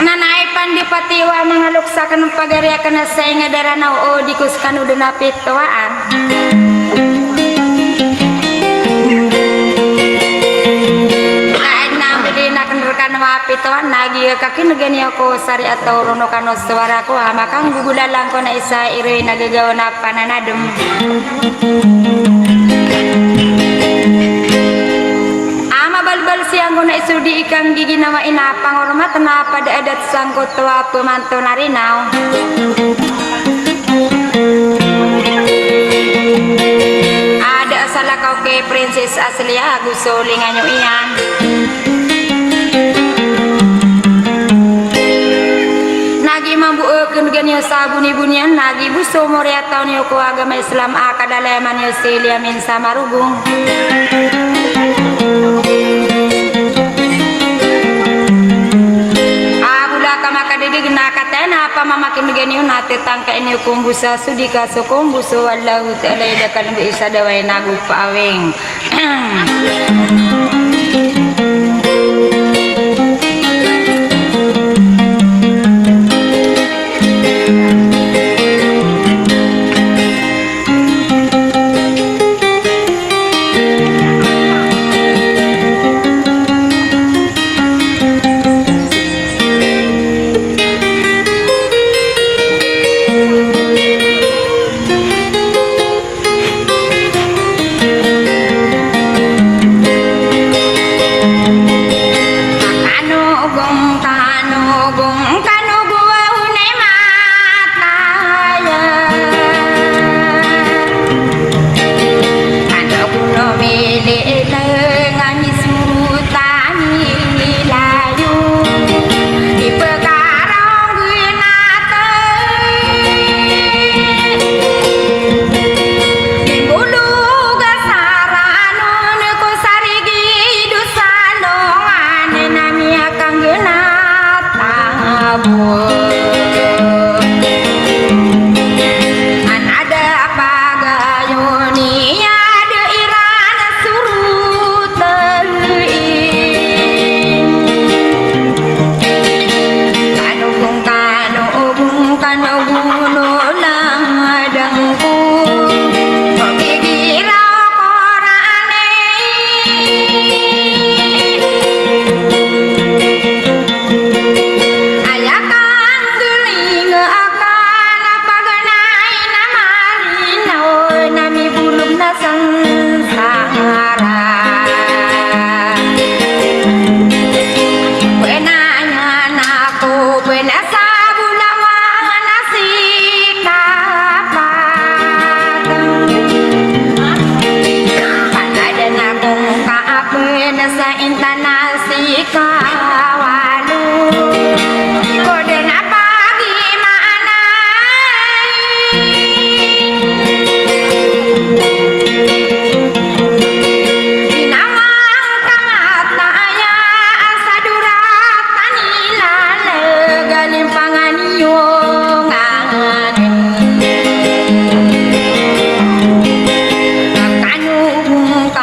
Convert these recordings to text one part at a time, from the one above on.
Nanay pandipatiwa mangaluksakan pagariakan na sa ngadaranaw o dikuskan udah napit tuwaan. Rekan mapituan nagi kaki negani ako sari atau rono kano suara ko makang gugulalang ko na isa iri nagagawa na pananadum. Balbal siang ko na isudi ikang giginawa inapang ormat na pada adat sangkot tua pemanto narinaw. Ada salah kau ke princess aslia gusto linganyo iyan. Nagi mambuekeun ganyo sa buni-bunian nagi buso morea taun yo ko agama Islam akadalaman yo silia min samarugung. Agula kama kadidig nakatena apa mamakin ganyo nate tangka ini kumbusa sudika so kumbuso wallahu ta'ala idakal bi isa dawai nagu paaweng.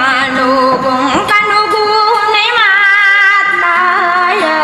Kanugong kanugong ay mataya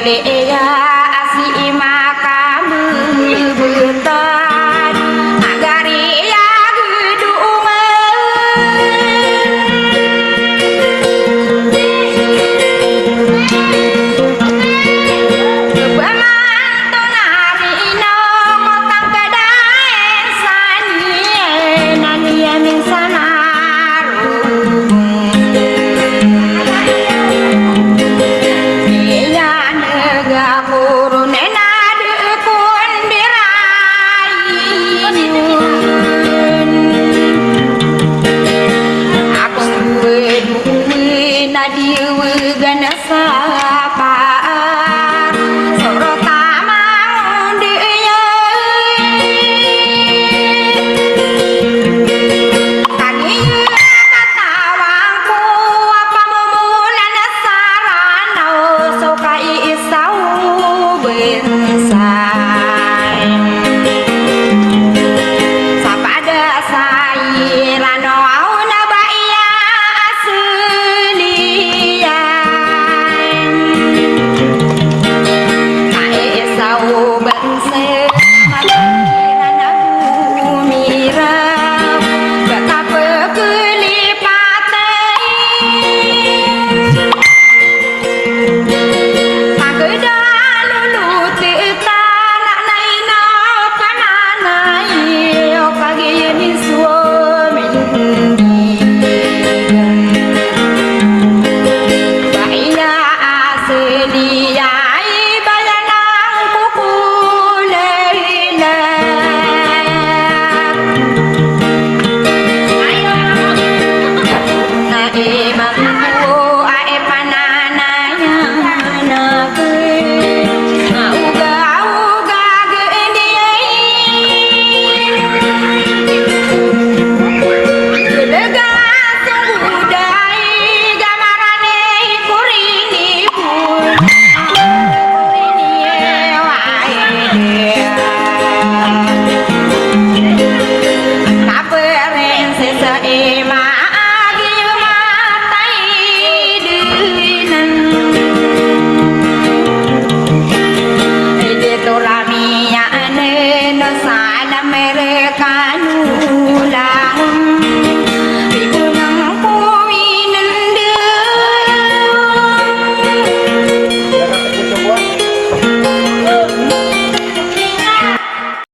le e